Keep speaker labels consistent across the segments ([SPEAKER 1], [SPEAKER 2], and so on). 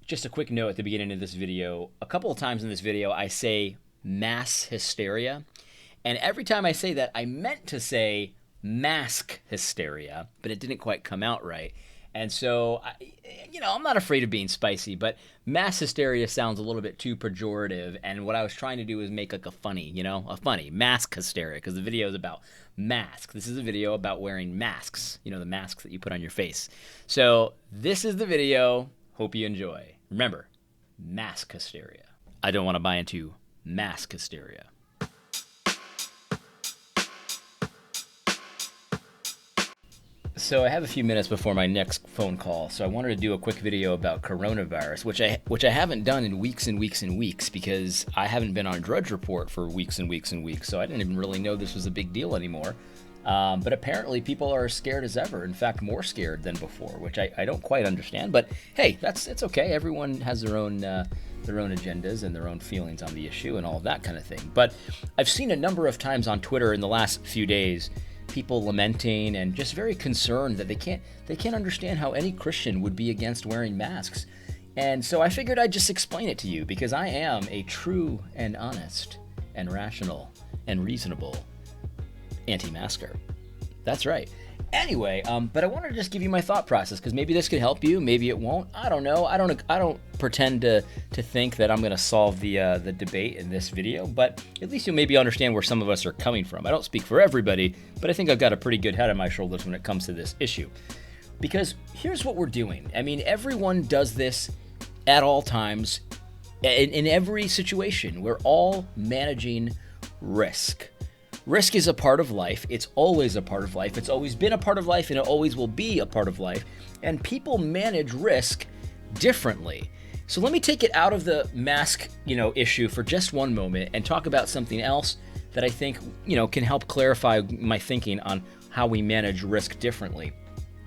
[SPEAKER 1] Just a quick note at the beginning of this video. A couple of times in this video, I say mass hysteria. And every time I say that, I meant to say mask hysteria, but it didn't quite come out right. And so, I'm not afraid of being spicy, but mass hysteria sounds a little bit too pejorative. And what I was trying to do is make like a funny mask hysteria, because the video is about masks. This is a video about wearing masks, the masks that you put on your face. So this is the video. Hope you enjoy. Remember, mask hysteria. I don't want to buy into mask hysteria. So I have a few minutes before my next phone call, so I wanted to do a quick video about coronavirus, which I haven't done in weeks and weeks and weeks, because I haven't been on Drudge Report for weeks and weeks and weeks, so I didn't even really know this was a big deal anymore. But apparently people are as scared as ever, in fact more scared than before, which I don't quite understand, but hey, it's okay. Everyone has their own agendas and their own feelings on the issue and all of that kind of thing. But I've seen a number of times on Twitter in the last few days people lamenting and just very concerned that they can't understand how any Christian would be against wearing masks. And so I figured I'd just explain it to you, because I am a true and honest and rational and reasonable anti-masker. That's right. Anyway, but I wanted to just give you my thought process, because maybe this could help you, maybe it won't. I don't know. I don't pretend to think that I'm going to solve the debate in this video, but at least you'll maybe understand where some of us are coming from. I don't speak for everybody, but I think I've got a pretty good head on my shoulders when it comes to this issue. Because here's what we're doing. I mean, everyone does this at all times, in every situation. We're all managing risk. Risk is a part of life. It's always a part of life. It's always been a part of life, and it always will be a part of life. And people manage risk differently. So let me take it out of the mask, issue for just one moment and talk about something else that I think, can help clarify my thinking on how we manage risk differently.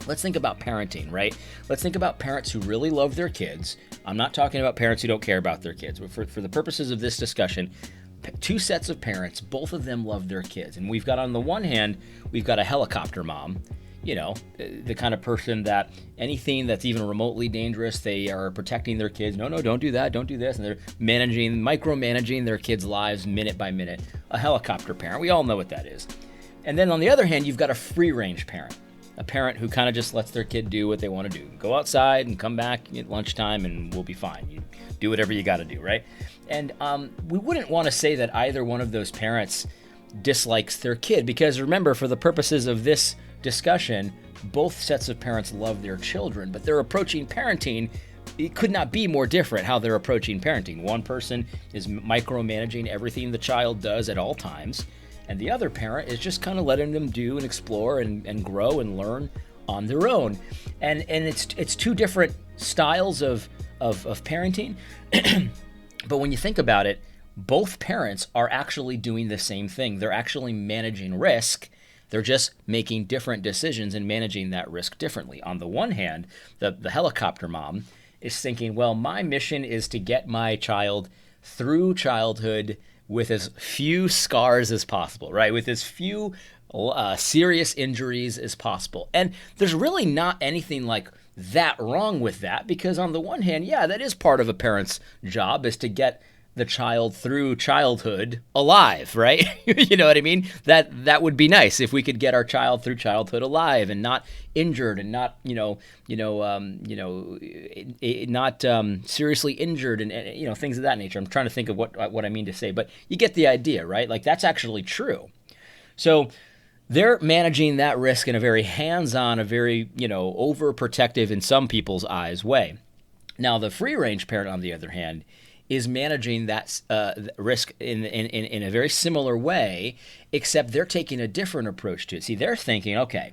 [SPEAKER 1] Let's think about parenting, right? Let's think about parents who really love their kids. I'm not talking about parents who don't care about their kids. But for the purposes of this discussion, two sets of parents, both of them love their kids. And we've got, on the one hand, we've got a helicopter mom, the kind of person that anything that's even remotely dangerous, they are protecting their kids. No, don't do that, don't do this. And they're micromanaging their kids' lives minute by minute. A helicopter parent, we all know what that is. And then on the other hand, you've got a free-range parent. A parent who kind of just lets their kid do what they want to do. Go outside and come back at lunchtime and we'll be fine. You do whatever you got to do, right? And we wouldn't want to say that either one of those parents dislikes their kid, because remember, for the purposes of this discussion, both sets of parents love their children, but they're approaching parenting. It could not be more different how they're approaching parenting. One person is micromanaging everything the child does at all times, and the other parent is just kind of letting them do and explore and grow and learn on their own. And it's two different styles of parenting. But when you think about it, both parents are actually doing the same thing. They're actually managing risk. They're just making different decisions and managing that risk differently. On the one hand, the helicopter mom is thinking, well, my mission is to get my child through childhood with as few scars as possible, right? With as few serious injuries as possible. And there's really not anything like that wrong with that, because on the one hand, yeah, that is part of a parent's job, is to get the child through childhood alive, right? You know what I mean? That would be nice if we could get our child through childhood alive and not injured and not not seriously injured and things of that nature. I'm trying to think of what I mean to say, but you get the idea, right? Like, that's actually true. So they're managing that risk in a very hands-on, a very, overprotective in some people's eyes way. Now, the free-range parent, on the other hand, is managing that risk in a very similar way, except they're taking a different approach to it. See, they're thinking, okay,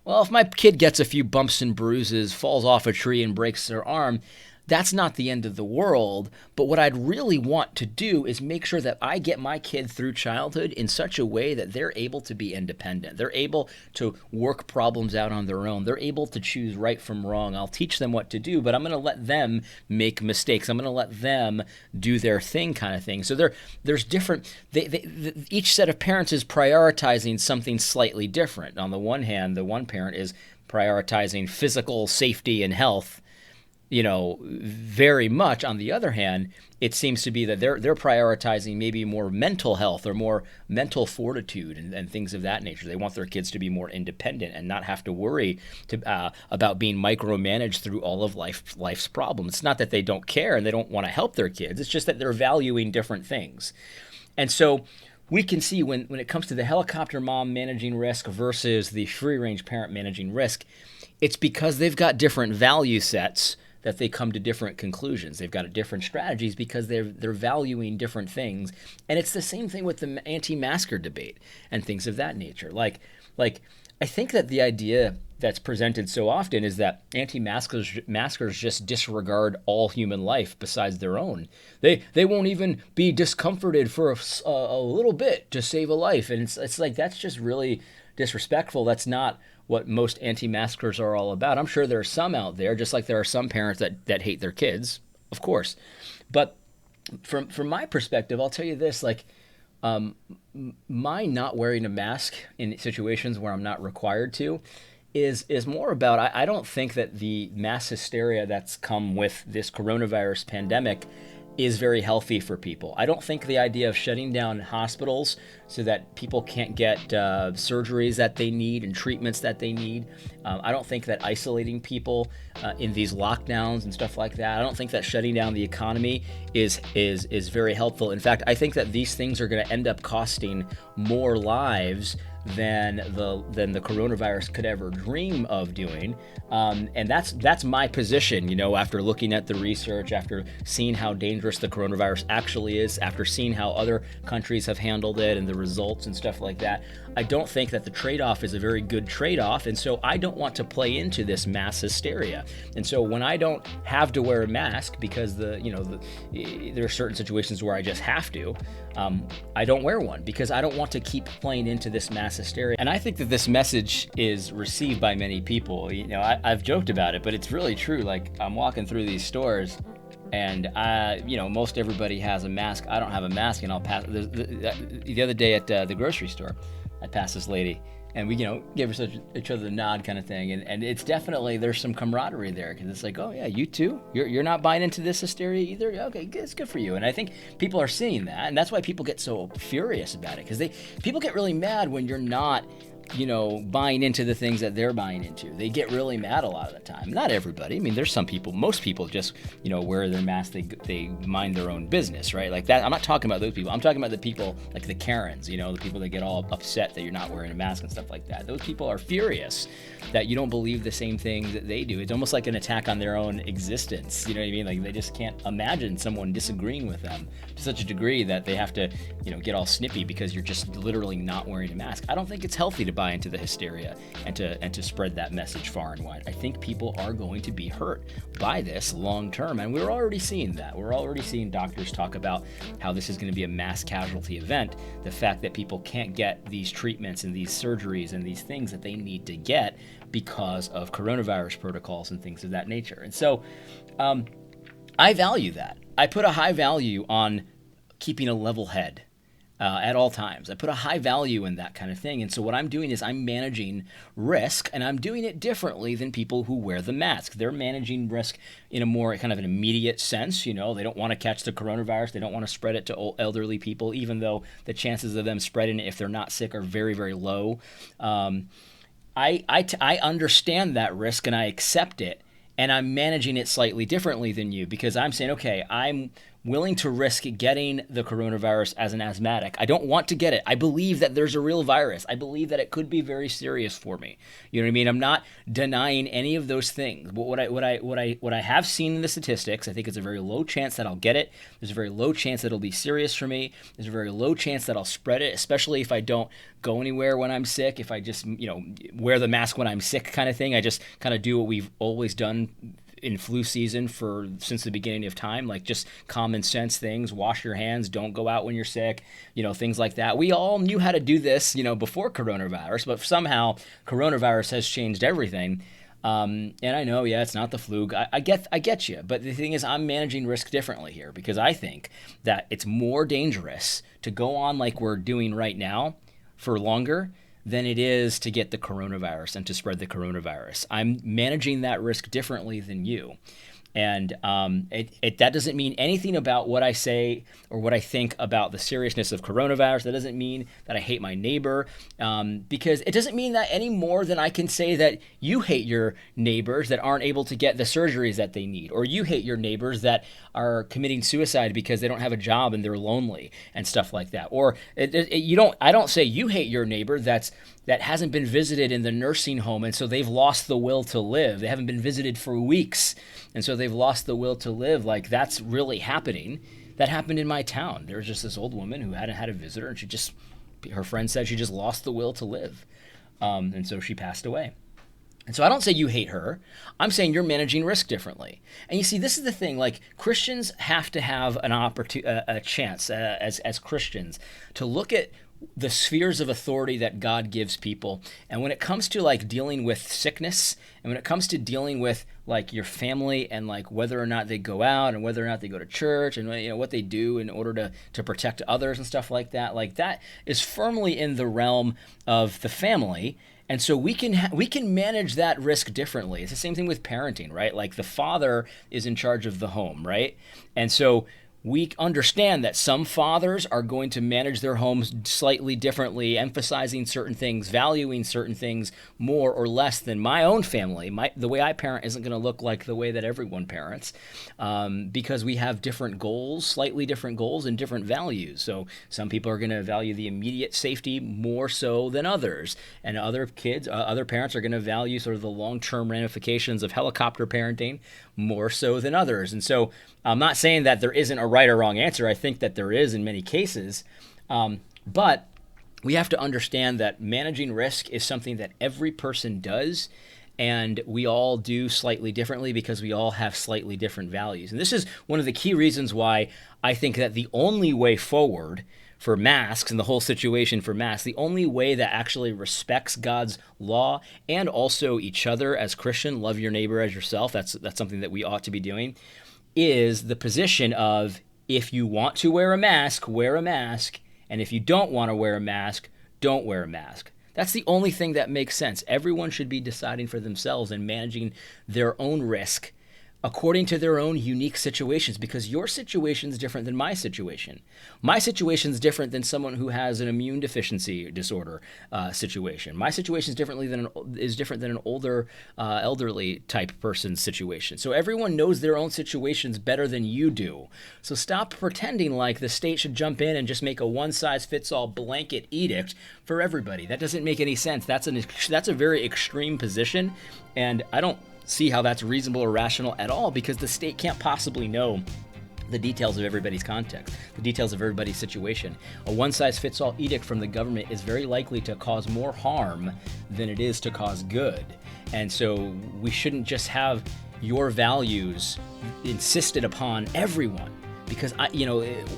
[SPEAKER 1] well, if my kid gets a few bumps and bruises, falls off a tree and breaks their arm, that's not the end of the world. But what I'd really want to do is make sure that I get my kid through childhood in such a way that they're able to be independent. They're able to work problems out on their own. They're able to choose right from wrong. I'll teach them what to do, but I'm going to let them make mistakes. I'm going to let them do their thing, kind of thing. So there's different, each set of parents is prioritizing something slightly different. On the one hand, the one parent is prioritizing physical safety and health, very much. On the other hand, it seems to be that they're prioritizing maybe more mental health or more mental fortitude and things of that nature. They want their kids to be more independent and not have to worry about being micromanaged through all of life's problems. It's not that they don't care and they don't want to help their kids. It's just that they're valuing different things. And so we can see when it comes to the helicopter mom managing risk versus the free-range parent managing risk, it's because they've got different value sets that they come to different conclusions. They've got different strategies because they're valuing different things. And it's the same thing with the anti-masker debate and things of that nature. Like I think that the idea that's presented so often is that anti-maskers just disregard all human life besides their own. They won't even be discomforted for a little bit to save a life. And it's like, that's just really disrespectful. That's not what most anti-maskers are all about. I'm sure there are some out there, just like there are some parents that hate their kids, of course. But from my perspective, I'll tell you this, my not wearing a mask in situations where I'm not required to is more about, I don't think that the mass hysteria that's come with this coronavirus pandemic is very healthy for people. I don't think the idea of shutting down hospitals so that people can't get surgeries that they need and treatments that they need. I don't think that isolating people in these lockdowns and stuff like that, I don't think that shutting down the economy is very helpful. In fact, I think that these things are going to end up costing more lives than the coronavirus could ever dream of doing, and that's my position. After looking at the research, after seeing how dangerous the coronavirus actually is, after seeing how other countries have handled it and the results and stuff like that, I don't think that the trade-off is a very good trade-off, and so I don't want to play into this mass hysteria. And so when I don't have to wear a mask because there are certain situations where I just have to, I don't wear one because I don't want to keep playing into this mass hysteria. And I think that this message is received by many people. I've joked about it, but it's really true. Like, I'm walking through these stores and most everybody has a mask. I don't have a mask, and I'll pass. The other day at the grocery store, I passed this lady, and we, gave each other the nod kind of thing. And it's definitely, there's some camaraderie there, because it's like, oh yeah, you too? You're not buying into this hysteria either? Okay, it's good for you. And I think people are seeing that, and that's why people get so furious about it, because people get really mad when you're not buying into the things that they're buying into. They get really mad a lot of the time. Not everybody. I mean, there's some people, most people just, wear their mask, they mind their own business, right? Like that. I'm not talking about those people. I'm talking about the people like the Karens, the people that get all upset that you're not wearing a mask and stuff like that. Those people are furious that you don't believe the same thing that they do. It's almost like an attack on their own existence. You know what I mean? Like, they just can't imagine someone disagreeing with them to such a degree that they have to, get all snippy because you're just literally not wearing a mask. I don't think it's healthy to buy into the hysteria and to spread that message far and wide. I think people are going to be hurt by this long term, and we're already seeing that. We're already seeing doctors talk about how this is going to be a mass casualty event. The fact that people can't get these treatments and these surgeries and these things that they need to get because of coronavirus protocols and things of that nature. And so I value that. I put a high value on keeping a level head at all times. I put a high value in that kind of thing. And so what I'm doing is I'm managing risk, and I'm doing it differently than people who wear the mask. They're managing risk in a more kind of an immediate sense. They don't want to catch the coronavirus. They don't want to spread it to elderly people, even though the chances of them spreading it if they're not sick are very, very low. I understand that risk, and I accept it, and I'm managing it slightly differently than you, because I'm saying, okay, I'm willing to risk getting the coronavirus as an asthmatic. I don't want to get it. I believe that there's a real virus. I believe that it could be very serious for me. You know what I mean? I'm not denying any of those things. But what I have seen in the statistics, I think it's a very low chance that I'll get it. There's a very low chance that it'll be serious for me. There's a very low chance that I'll spread it, especially if I don't go anywhere when I'm sick. If I just, wear the mask when I'm sick kind of thing. I just kind of do what we've always done in flu season since the beginning of time, like just common sense things. Wash your hands, don't go out when you're sick, things like that. We all knew how to do this, before coronavirus, but somehow coronavirus has changed everything. And I know, it's not the flu. I get you. But the thing is, I'm managing risk differently here, because I think that it's more dangerous to go on like we're doing right now for longer than it is to get the coronavirus and to spread the coronavirus. I'm managing that risk differently than you. And that doesn't mean anything about what I say or what I think about the seriousness of coronavirus. That doesn't mean that I hate my neighbor, because it doesn't mean that any more than I can say that you hate your neighbors that aren't able to get the surgeries that they need, or you hate your neighbors that are committing suicide because they don't have a job and they're lonely and stuff like that. Or I don't say you hate your neighbor that hasn't been visited in the nursing home, and so they've lost the will to live. They haven't been visited for weeks, and so they've lost the will to live. Like, that's really happening. That happened in my town. There was just this old woman who hadn't had a visitor, and her friend said she just lost the will to live. And so she passed away. And so I don't say you hate her. I'm saying you're managing risk differently. And you see, this is the thing. Like, Christians have to have a chance as Christians to look at the spheres of authority that God gives people. And when it comes to like dealing with sickness, and when it comes to dealing with like your family and like whether or not they go out and whether or not they go to church and what they do in order to protect others and stuff like that is firmly in the realm of the family. And so we can manage that risk differently. It's the same thing with parenting, right? Like, the father is in charge of the home, right? And so we understand that some fathers are going to manage their homes slightly differently, emphasizing certain things, valuing certain things more or less than my own family. The way I parent isn't going to look like the way that everyone parents, because we have different goals, slightly different goals and different values. So some people are going to value the immediate safety more so than others, and other parents are going to value sort of the long-term ramifications of helicopter parenting more so than others. And so I'm not saying that there isn't a right or wrong answer. I think that there is in many cases. But we have to understand that managing risk is something that every person does, and we all do slightly differently because we all have slightly different values. And this is one of the key reasons why I think that the only way forward for masks and the whole situation for masks, the only way that actually respects God's law and also each other as Christian, love your neighbor as yourself, that's something that we ought to be doing, is the position of, if you want to wear a mask, and if you don't want to wear a mask, don't wear a mask. That's the only thing that makes sense. Everyone should be deciding for themselves and managing their own risk according to their own unique situations, because your situation is different than my situation. My situation is different than someone who has an immune deficiency disorder situation. My situation is different than an older, elderly type person's situation. So everyone knows their own situations better than you do. So stop pretending like the state should jump in and just make a one-size-fits-all blanket edict for everybody. That doesn't make any sense. That's a very extreme position, and I don't see how that's reasonable or rational at all, because the state can't possibly know the details of everybody's context, the details of everybody's situation. A one-size-fits-all edict from the government is very likely to cause more harm than it is to cause good. And so we shouldn't just have your values insisted upon everyone, because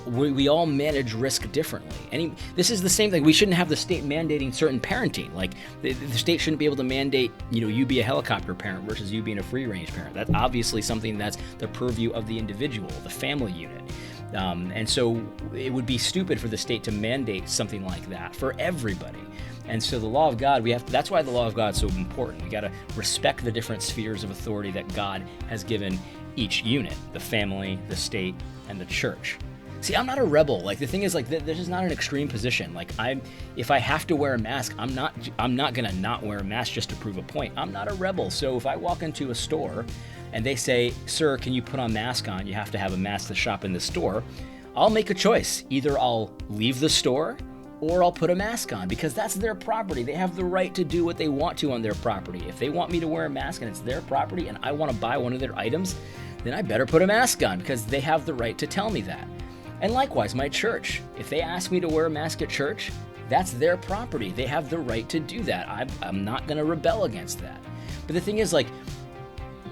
[SPEAKER 1] we all manage risk differently. This is the same thing. We shouldn't have the state mandating certain parenting. Like, the state shouldn't be able to mandate, you be a helicopter parent versus you being a free-range parent. That's obviously something that's the purview of the individual, the family unit. And so it would be stupid for the state to mandate something like that for everybody. And so the law of God, that's why the law of God is so important. We got to respect the different spheres of authority that God has given each unit, the family, the state, and the church. See, I'm not a rebel. Like, the thing is, like, this is not an extreme position. Like, if I have to wear a mask, I'm not gonna not wear a mask just to prove a point. I'm not a rebel. So if I walk into a store and they say, "Sir, can you put a mask on? You have to have a mask to shop in the store," I'll make a choice. Either I'll leave the store or I'll put a mask on, because that's their property. They have the right to do what they want to on their property. If they want me to wear a mask and it's their property and I want to buy one of their items, then I better put a mask on, because they have the right to tell me that. And likewise, my church. If they ask me to wear a mask at church, that's their property. They have the right to do that. I'm not going to rebel against that. But the thing is, like,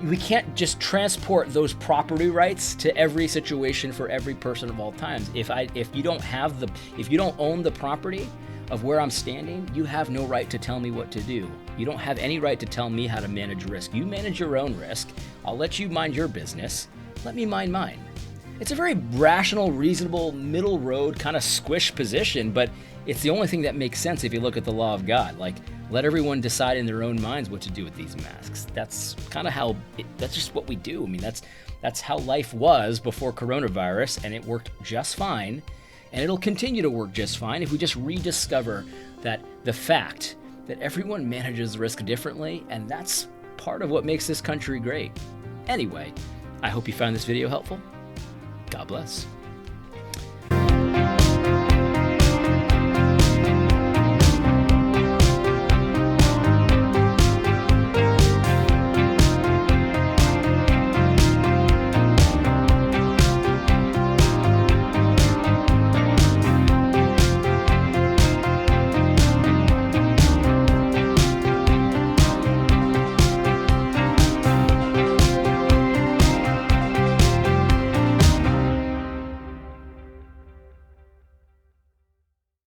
[SPEAKER 1] we can't just transport those property rights to every situation for every person of all times. If you don't own the property of where I'm standing, you have no right to tell me what to do. You don't have any right to tell me how to manage risk. You manage your own risk. I'll let you mind your business. Let me mind mine. It's a very rational, reasonable, middle road kind of squish position, but it's the only thing that makes sense if you look at the law of God. Like, let everyone decide in their own minds what to do with these masks. That's kind of that's just what we do. I mean, That's how life was before coronavirus, and it worked just fine. And it'll continue to work just fine if we just rediscover that the fact that everyone manages risk differently, and that's part of what makes this country great. Anyway, I hope you found this video helpful. God bless.